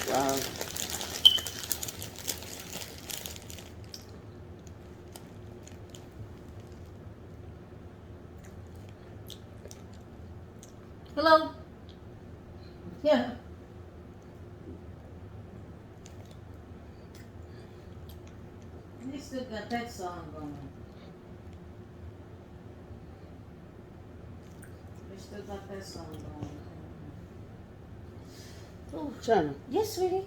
Wow. Hello? Yeah. They still got that song going. They still got that song going. Oh, China. yes, sweetie.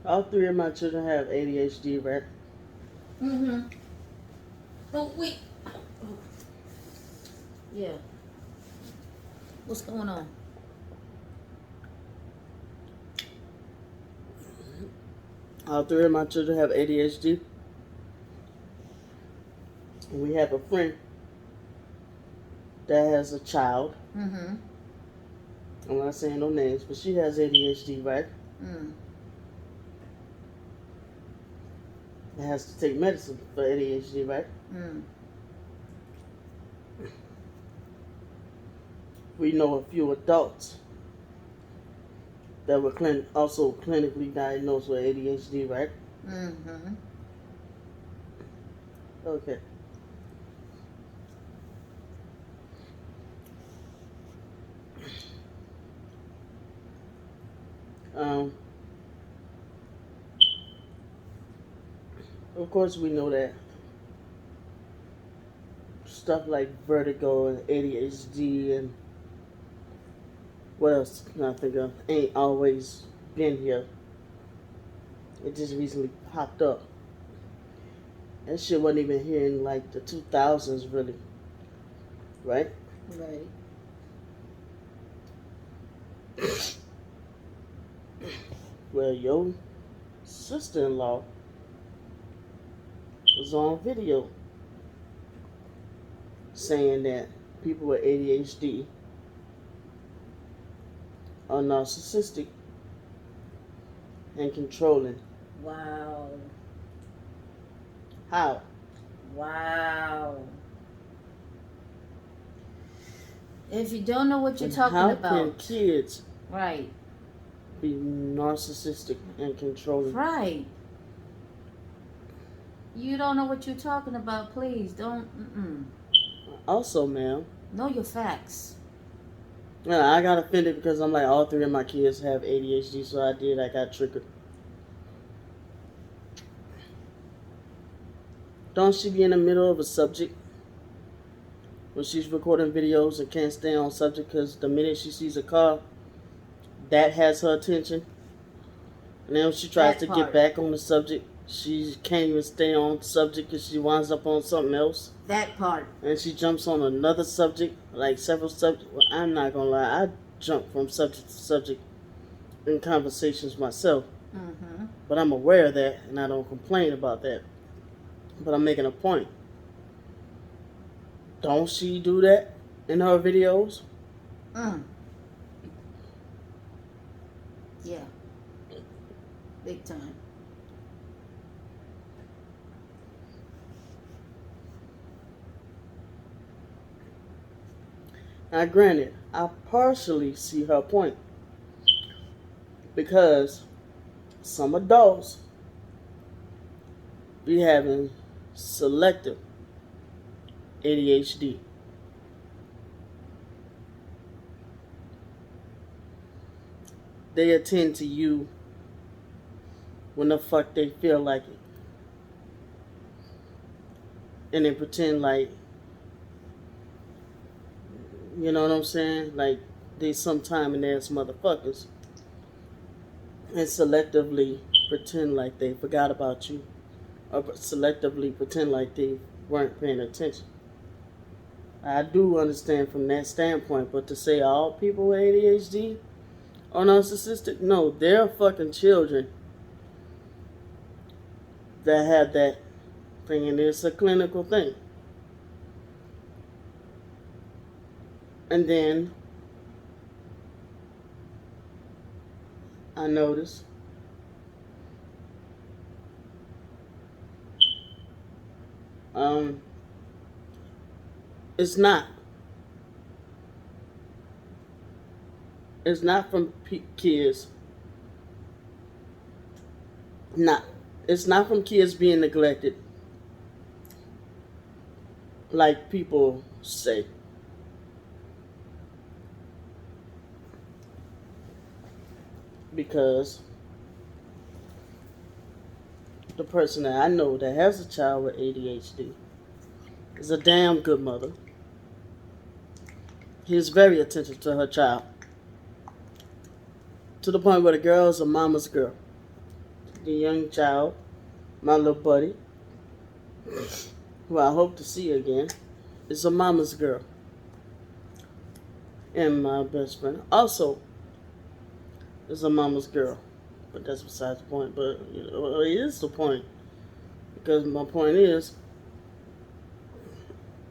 All three of my children have ADHD, right? Mm-hmm. Oh, wait. Oh. Yeah. What's going on? All three of my children have ADHD. We have a friend that has a child. Mm-hmm. I'm not saying no names, but she has ADHD, right? Mm. And has to take medicine for ADHD, right? Mm. We know a few adults that were also clinically diagnosed with ADHD, right? Mm-hmm. Okay. Um, of course, we know that stuff like vertigo and ADHD and what else can I think of ain't always been here. It just recently popped up. That shit wasn't even here in like the 2000s, really, right? Right. Well, your sister-in-law was on video saying that people with ADHD are narcissistic and controlling. Wow. How? Wow. If you don't know what you're And talking how can about. kids Right. be narcissistic and controlling? Right. You don't know what you're talking about, please don't. Also, ma'am, Know your facts. I got offended because I'm like, all three of my kids have ADHD, so I got triggered. Don't she be in the middle of a subject when she's recording videos and can't stay on subject because the minute she sees a car, that has her attention? And then when she tries That to get part. back on the subject, she can't even stay on subject because she winds up on something else. That part. And she jumps on another subject, like several subjects. Well, I'm not gonna lie, I jump from subject to subject in conversations myself. Mm-hmm. But I'm aware of that, and I don't complain about that. But I'm making a point. Don't she do that in her videos? Mm. Yeah. Big time. Now, granted, I partially see her point because some adults be having selective ADHD. They attend to you when the fuck they feel like it. And they pretend like, you know what I'm saying? Like they some time and ass motherfuckers. And selectively pretend like they forgot about you. Or selectively pretend like they weren't paying attention. I do understand from that standpoint, but to say all people with ADHD are narcissistic, no, they're fucking children that have that thing, and it's a clinical thing. And then I noticed um, It's not. It's not from kids. Not. It's not from kids being neglected, like people say. Because the person that I know that has a child with ADHD is a damn good mother. He is very attentive to her child, to the point where the girl is a mama's girl. The young child, my little buddy, who I hope to see again, is a mama's girl. And my best friend also is a mama's girl. But that's besides the point. But it is the point. Because my point is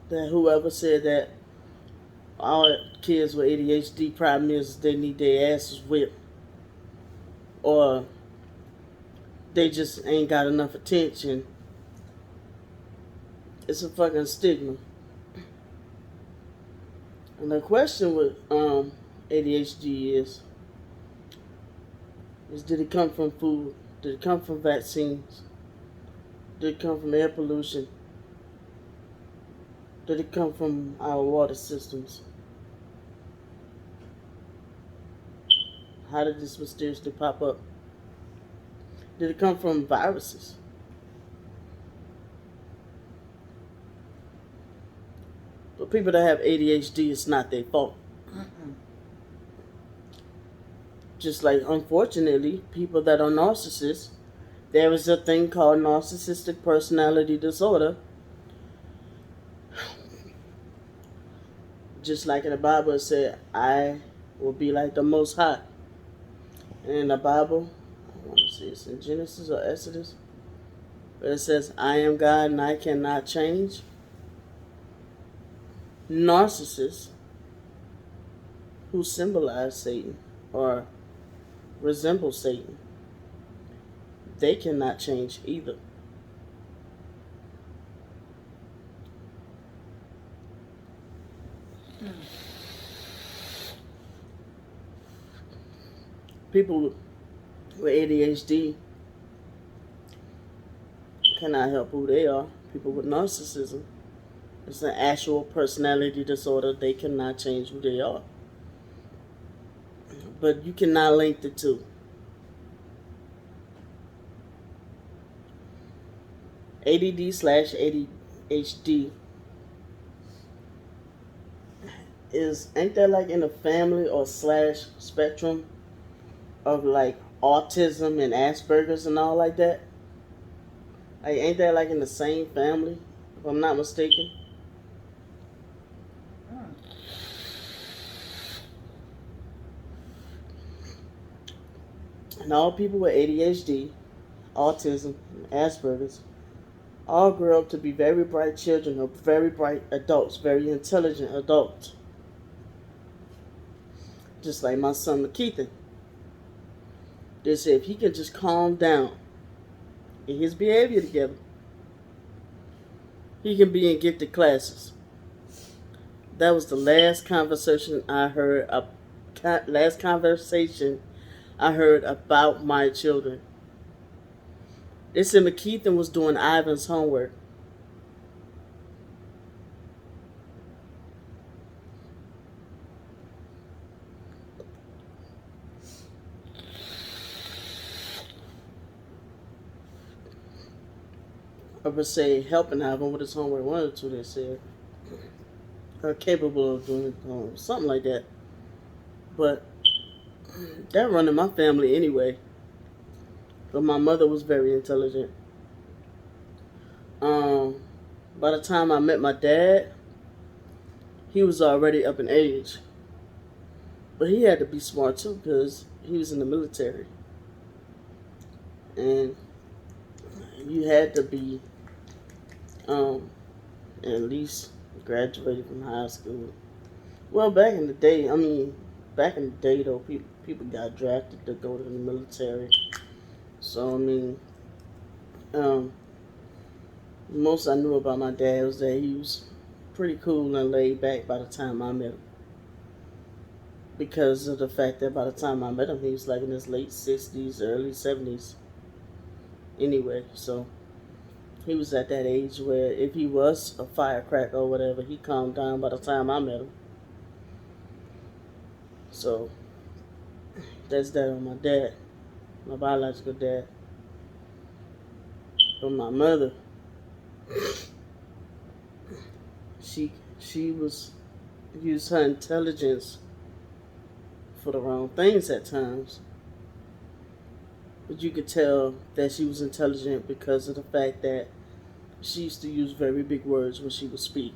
that whoever said that all kids with ADHD problem is they need their asses whipped, or they just ain't got enough attention, it's a fucking stigma. And the question with ADHD is did it come from food? Did it come from vaccines? Did it come from air pollution? Did it come from our water systems? How did this mysteriously pop up? Did it come from viruses? But people that have ADHD, it's not their fault. Just like, unfortunately, people that are narcissists, there is a thing called narcissistic personality disorder. Just like in the Bible, it said, I will be like the Most High. And in the Bible, I want to see it's in Genesis or Exodus, but it says, I am God and I cannot change. Narcissists who symbolize Satan or resemble Satan, they cannot change either. People with ADHD cannot help who they are. People with narcissism, it's an actual personality disorder. They cannot change who they are. But you cannot link the two. ADD/ADHD ain't that like in the family or slash spectrum of like autism and Asperger's and all like that? Like, ain't that like in the same family, if I'm not mistaken? And all people with ADHD, autism, and Asperger's all grow up to be very bright children or very bright adults, very intelligent adults. Just like my son Lakeithan. They say if he can just calm down and his behavior together, he can be in gifted classes. That was the last conversation I heard. Last conversation I heard about my children. They said McKeithen was doing Ivan's homework. Or per se helping Ivan with his homework. One or two they said. Or capable of doing something like that. But that run in my family anyway. But my mother was very intelligent. By the time I met my dad, he was already up in age. But he had to be smart too because he was in the military. And you had to be at least graduated from high school. Well, back in the day though, people got drafted to go to the military. So, most I knew about my dad was that he was pretty cool and laid back by the time I met him. Because of the fact that by the time I met him, he was like in his late 60s, early 70s. Anyway, so he was at that age where if he was a firecracker or whatever, he calmed down by the time I met him. So that's that on my dad, my biological dad. But my mother, she was used her intelligence for the wrong things at times. But you could tell that she was intelligent because of the fact that she used to use very big words when she would speak.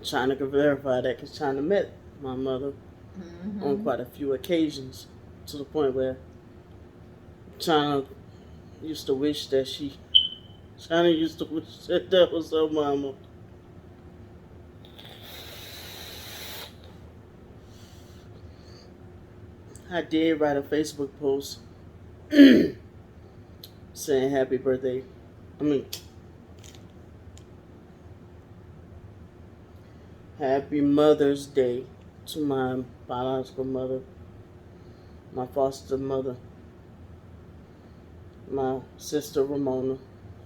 China could verify that because China met my mother on quite a few occasions, to the point where China used to wish that that was her mama. I did write a Facebook post saying happy birthday. Happy Mother's Day to my biological mother, my foster mother, my sister Ramona,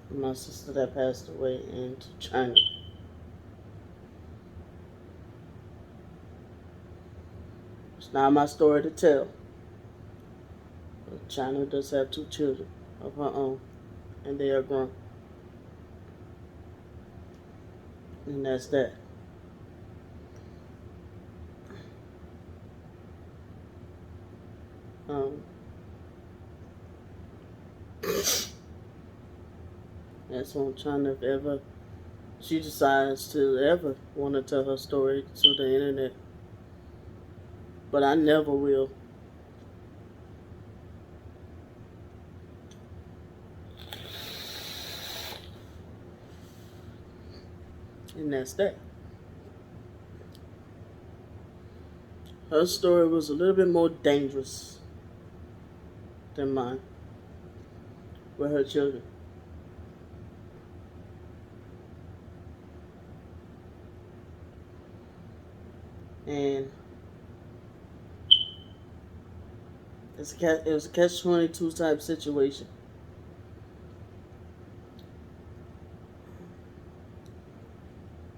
my sister that passed away, and to China. It's not my story to tell. But China does have 2 children of her own, and they are grown. And that's that. That's what I'm trying to, if ever she decides to ever want to tell her story to the internet. But I never will. And that's that. Her story was a little bit more dangerous than mine with her children. And it was a catch-22 type situation.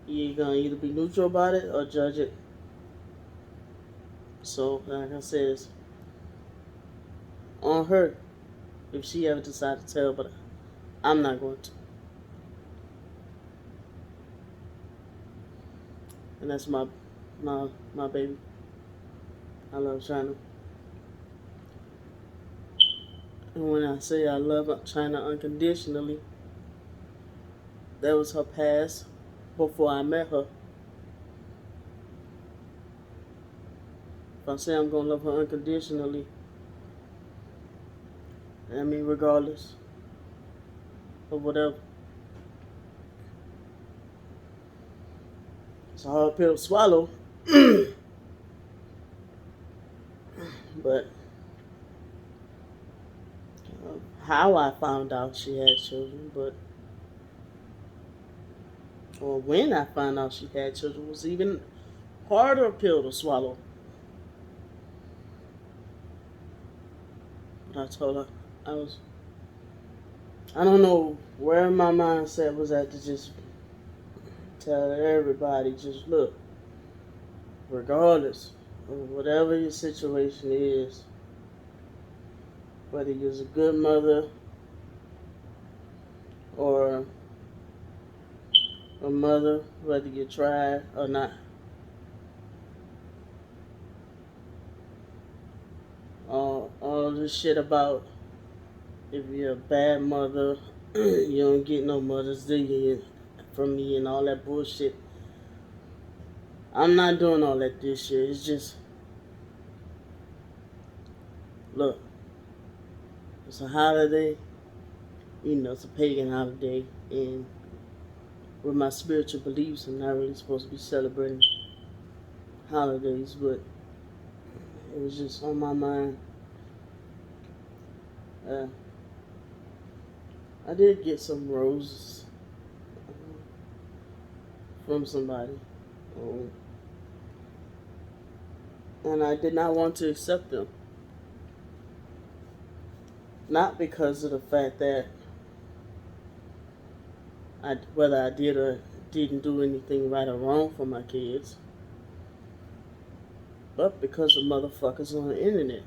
You're gonna either be neutral about it or judge it. So, like I said, it's on her if she ever decides to tell, but I'm not going to. And that's my baby. I love China. And when I say I love China unconditionally, that was her past before I met her. If I say I'm going to love her unconditionally, I mean regardless of whatever. It's a hard pill to swallow. But how I found out she had children, or when I found out she had children, was even harder pill to swallow. But I told her I don't know where my mindset was at to just tell everybody, just look, regardless of whatever your situation is, whether you're a good mother or a mother, whether you try or not, all this shit about if you're a bad mother, you don't get no Mother's Day from me and all that bullshit. I'm not doing all that this year. It's just, look, it's a holiday, it's a pagan holiday, and with my spiritual beliefs, I'm not really supposed to be celebrating holidays, but it was just on my mind. I did get some roses from somebody. Um, and I did not want to accept them. Not because of the fact that whether I did or didn't do anything right or wrong for my kids, but because of motherfuckers on the internet.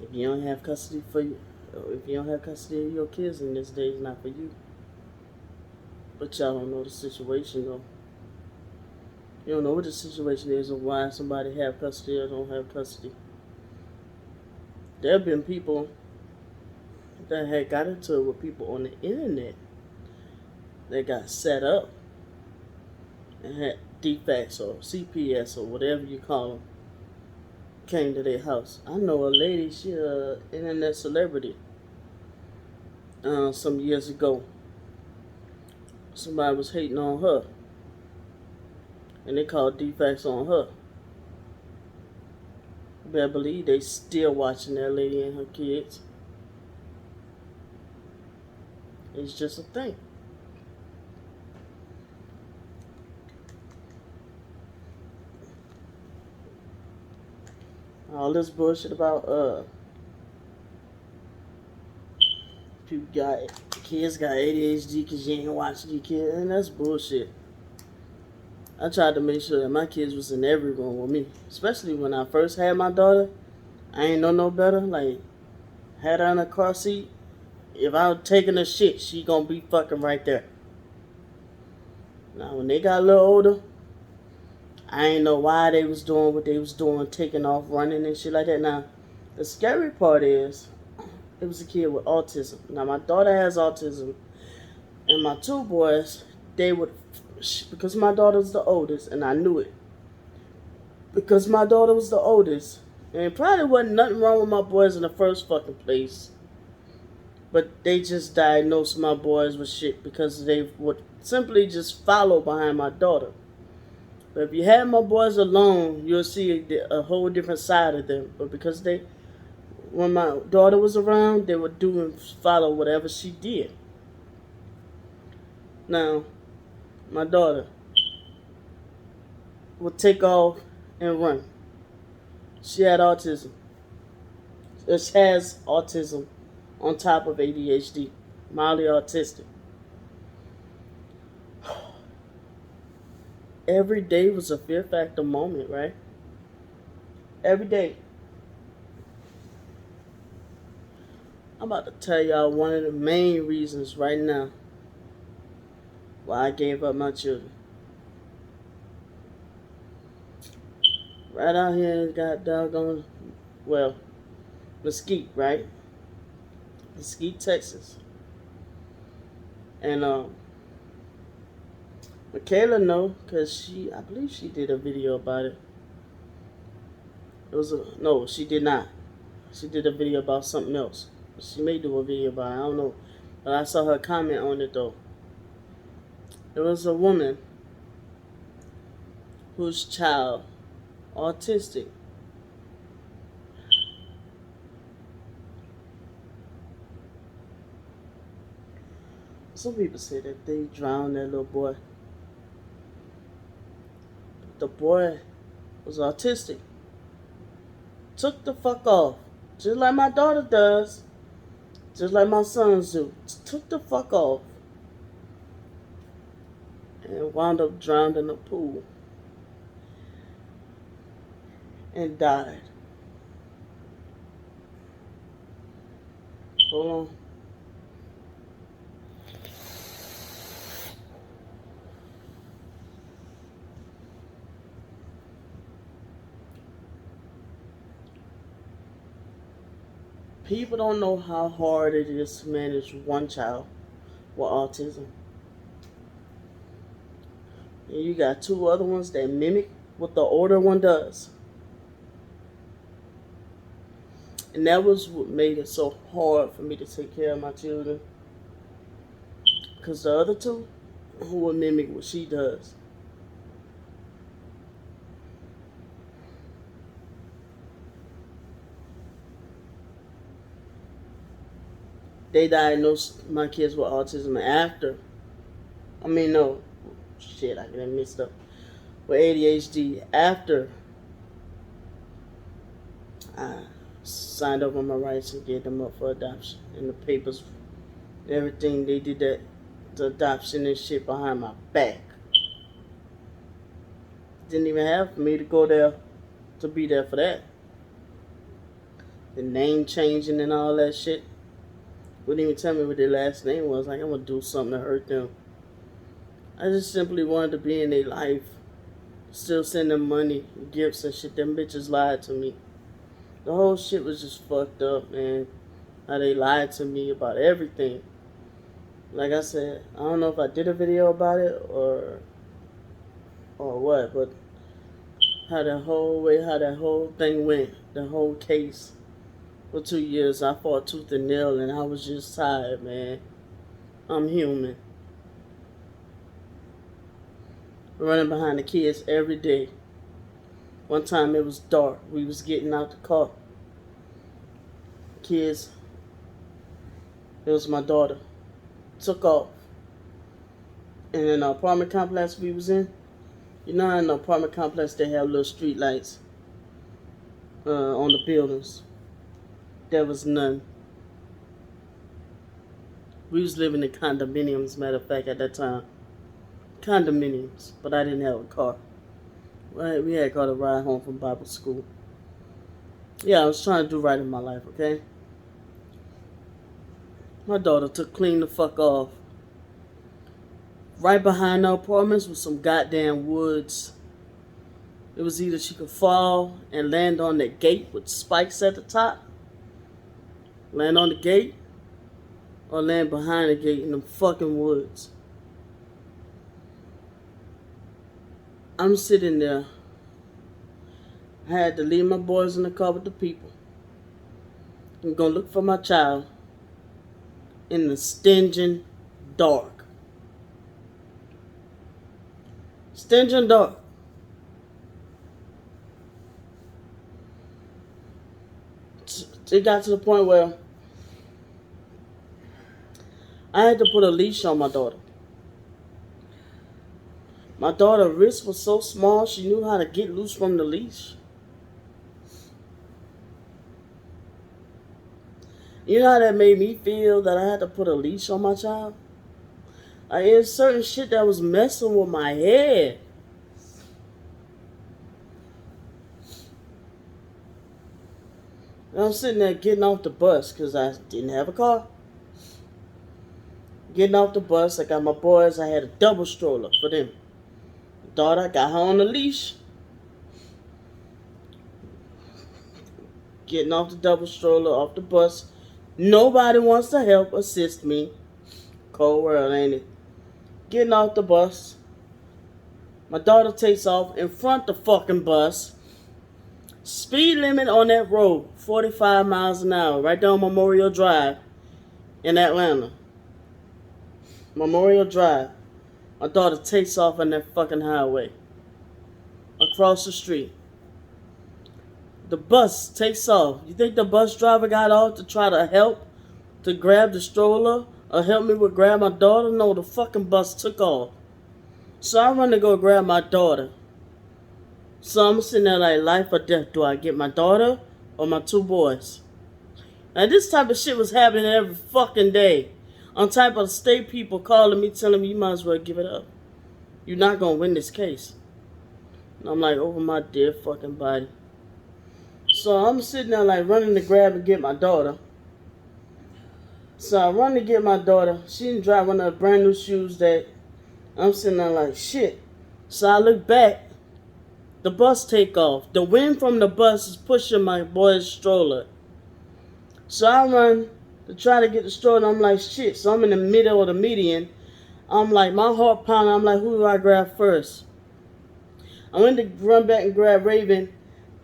If you don't have custody if you don't have custody of your kids in this day, it's not for you. But y'all don't know the situation though. You don't know what the situation is or why somebody have custody or don't have custody. There have been people that had got into it with people on the internet that got set up and had defects or CPS or whatever you call them came to their house. I know a lady, she internet celebrity. Some years ago, somebody was hating on her, and they called defects on her. You better believe they still watching that lady and her kids. It's just a thing. All this bullshit about kids got ADHD because you ain't watching your kids, and that's bullshit. I tried to make sure that my kids was in every room with me, especially when I first had my daughter. I ain't know no better. Like, had her in a car seat. If I was taking a shit, she gonna be fucking right there. Now, when they got a little older, I ain't know why they was doing what they was doing, taking off, running and shit like that. Now, the scary part is, it was a kid with autism. Now, my daughter has autism, and my two boys, they would, because my daughter was the oldest, and I knew it. Because my daughter was the oldest, and it probably wasn't nothing wrong with my boys in the first fucking place. But they just diagnosed my boys with shit because they would simply just follow behind my daughter. But if you had my boys alone, you'll see a whole different side of them. But because when my daughter was around, they would do and follow whatever she did. Now, my daughter would take off and run. She had autism. She has autism on top of ADHD, mildly autistic. Every day was a fear factor moment, right? Every day. I'm about to tell y'all one of the main reasons right now why I gave up my children. Right out here, got doggone, well, Mesquite, right? Mesquite, Texas. And Michaela know, because I believe she did a video about it. No, she did not. She did a video about something else. She may do a video about it, I don't know. But I saw her comment on it though. There was a woman whose child, autistic, some people say that they drowned that little boy. The boy was autistic. Took the fuck off. Just like my daughter does. Just like my sons do. Took the fuck off. And wound up drowned in a pool. And died. Hold on. People don't know how hard it is to manage one child with autism. And you got two other ones that mimic what the older one does. And that was what made it so hard for me to take care of my children. Because the other two, who will mimic what she does. They diagnosed my kids with autism after. shit, I got mixed up. With ADHD after I signed over my rights and gave them up for adoption. And the papers, everything, they did that, the adoption and shit behind my back. Didn't even have for me to go there to be there for that. The name changing and all that shit. Wouldn't even tell me what their last name was. Like, I'm gonna do something to hurt them. I just simply wanted to be in their life. Still send them money, gifts and shit. Them bitches lied to me. The whole shit was just fucked up, man. How they lied to me about everything. Like I said, I don't know if I did a video about it or what, but how that whole thing went, the whole case for 2 years, I fought tooth and nail, and I was just tired, man. I'm human. Running behind the kids every day. One time it was dark. We was getting out the car. Kids, it was my daughter, took off. And in the apartment complex we was in, you know how in the apartment complex they have little street lights on the buildings. There was none. We was living in condominiums, matter of fact, at that time. Condominiums, but I didn't have a car. Right, we had got a ride home from Bible school. Yeah, I was trying to do right in my life, okay? My daughter took clean the fuck off. Right behind the apartments was some goddamn woods. It was either she could fall and land on the gate with spikes at the top, land on the gate, or land behind the gate in the fucking woods. I'm sitting there. I had to leave my boys in the car with the people. I'm gonna look for my child in the stinging dark. Stinging dark. It got to the point where I had to put a leash on my daughter. My daughter's wrist was so small, she knew how to get loose from the leash. You know how that made me feel, that I had to put a leash on my child? Like, it was certain shit that was messing with my head. And I'm sitting there getting off the bus because I didn't have a car. Getting off the bus, I got my boys, I had a double stroller for them. Daughter, I got her on the leash. Getting off the double stroller, off the bus. Nobody wants to help assist me. Cold world, ain't it? Getting off the bus. My daughter takes off in front of the fucking bus. Speed limit on that road, 45 miles an hour, right down Memorial Drive in Atlanta. Memorial Drive. My daughter takes off on that fucking highway. Across the street. The bus takes off. You think the bus driver got off to try to help? To grab the stroller? Or help me with grab my daughter? No, the fucking bus took off. So I run to go grab my daughter. So I'm sitting there like, life or death. Do I get my daughter or my two boys? Now this type of shit was happening every fucking day. On type of state people calling me, telling me you might as well give it up. You're not going to win this case. And I'm like, over my dead fucking body. So I'm sitting there like running to grab and get my daughter. So I run to get my daughter. She didn't drive one of the brand new shoes that I'm sitting there like, shit. So I look back. The bus take off. The wind from the bus is pushing my boy's stroller. So I run to try to get the stroller. I'm like, shit. So I'm in the middle of the median. I'm like, my heart pounding. I'm like, who do I grab first? I went to run back and grab Raven.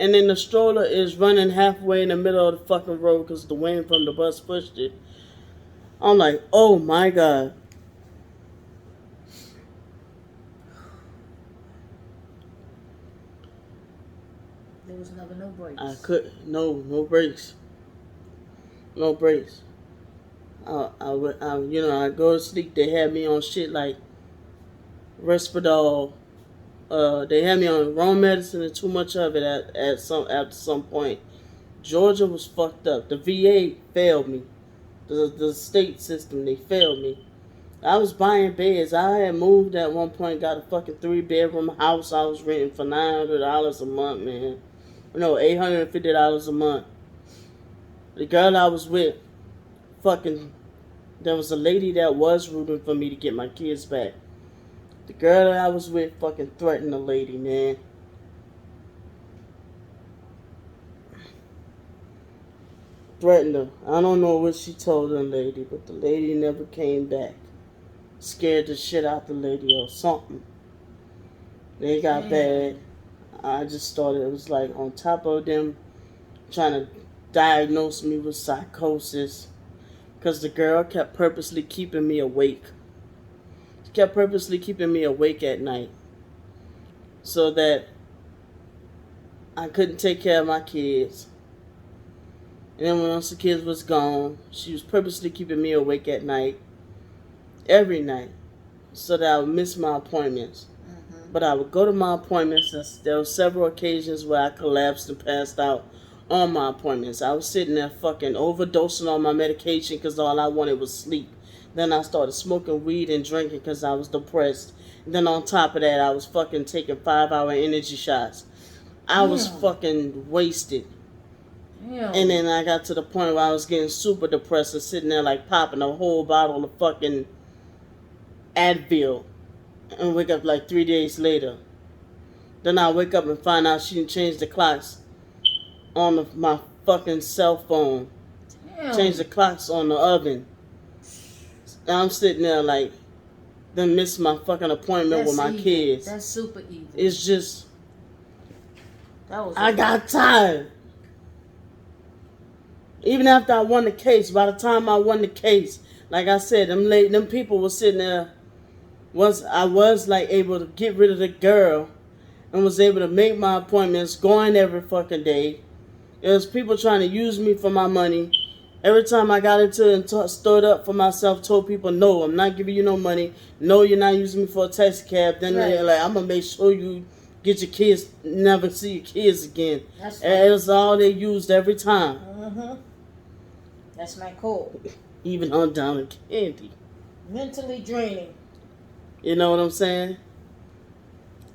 And then the stroller is running halfway in the middle of the fucking road because the wind from the bus pushed it. I'm like, oh my God. There was never no brakes. No brakes. No brakes. I go to sleep. They had me on shit like Risperdal. They had me on wrong medicine and too much of it after some point. Georgia was fucked up. The VA failed me. The state system, they failed me. I was buying beds. I had moved at one point, got a fucking 3-bedroom house I was renting for $900 a month, man. No, $850 a month. The girl I was with, fucking, there was a lady that was rooting for me to get my kids back. The girl that I was with fucking threatened the lady, man. Threatened her. I don't know what she told the lady, but the lady never came back. Scared the shit out the lady or something. They got bad. I just thought it was like on top of them trying to diagnose me with psychosis. Because the girl kept purposely keeping me awake. She kept purposely keeping me awake at night. So that I couldn't take care of my kids. And then once the kids was gone, she was purposely keeping me awake at night. Every night. So that I would miss my appointments. But I would go to my appointments. There were several occasions where I collapsed and passed out on my appointments. I was sitting there fucking overdosing on my medication because all I wanted was sleep. Then I started smoking weed and drinking because I was depressed. And then on top of that, I was fucking taking 5-hour energy shots. I was fucking wasted. And then I got to the point where I was getting super depressed and sitting there like popping a whole bottle of fucking Advil. And wake up like 3 days later. Then I wake up and find out she didn't change the clocks on my fucking cell phone. Change the clocks on the oven. And I'm sitting there like, then miss my fucking appointment with my kids. That's super evil. It's just, I got tired. Even after I won the case, by the time I won the case, like I said, them people were sitting there. Once I was like able to get rid of the girl and was able to make my appointments, going every fucking day. It was people trying to use me for my money. Every time I got into it and stood up for myself, told people, no, I'm not giving you no money. No, you're not using me for a taxi cab. Then they're like, I'm going to make sure you get your kids, never see your kids again. That's right. It was all they used every time. That's my code. Even on down to candy. Mentally draining. You know what I'm saying?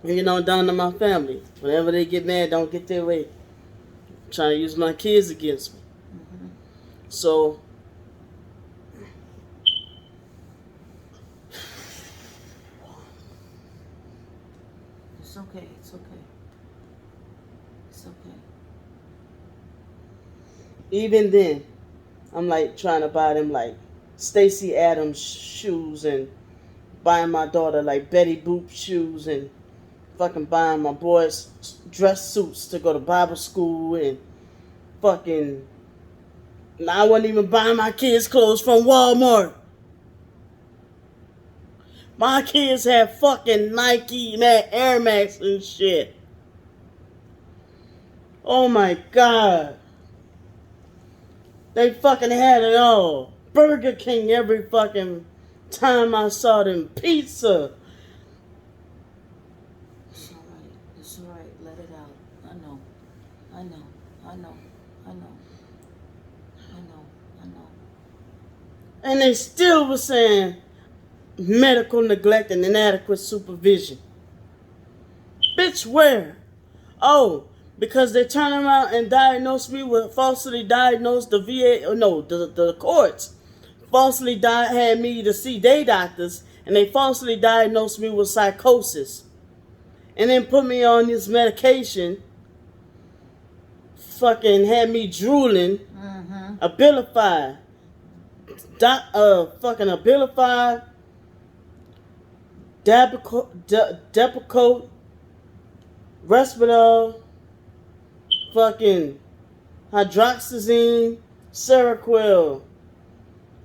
And you know, down to my family. Whenever they get mad, don't get their way. Trying to use my kids against me. So, it's okay. It's okay. It's okay. Even then, I'm like trying to buy them like Stacey Adams shoes and buying my daughter like Betty Boop shoes and fucking buying my boys dress suits to go to Bible school and fucking, I wasn't even buying my kids clothes from Walmart. My kids had fucking Nike and that Air Max and shit. Oh my God. They fucking had it all. Burger King every fucking time I saw them. Pizza. It's alright. It's alright. Let it out. I know. I know. I know. I know. I know. I know. And they still were saying medical neglect and inadequate supervision. Bitch, where? Oh, because they turned around and diagnosed me with, falsely diagnosed the VA, no, the courts falsely had me to see their doctors, and they falsely diagnosed me with psychosis. And then put me on this medication, fucking had me drooling, Abilify, fucking Abilify, Depakote, Risperdal, fucking hydroxyzine, Seroquel.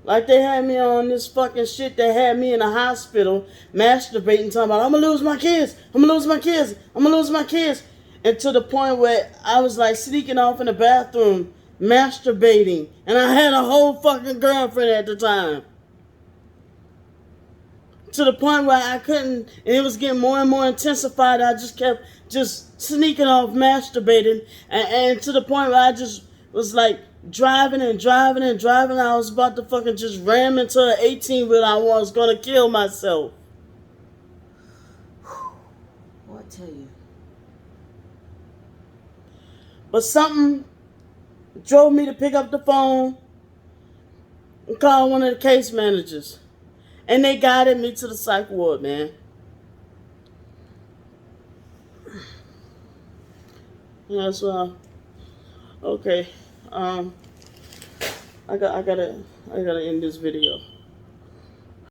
Like they had me on this fucking shit. They had me in a hospital masturbating, talking about, I'm gonna lose my kids. I'm gonna lose my kids. I'm gonna lose my kids. And to the point where I was like sneaking off in the bathroom, masturbating. And I had a whole fucking girlfriend at the time. To the point where I couldn't, and it was getting more and more intensified. I just kept just sneaking off masturbating, and to the point where I just was like driving and driving and driving. I was about to fucking just ram into an 18-wheel. I was gonna kill myself. What I tell you? But something drove me to pick up the phone and call one of the case managers. And they guided me to the psych ward, man. That's okay. I gotta end this video.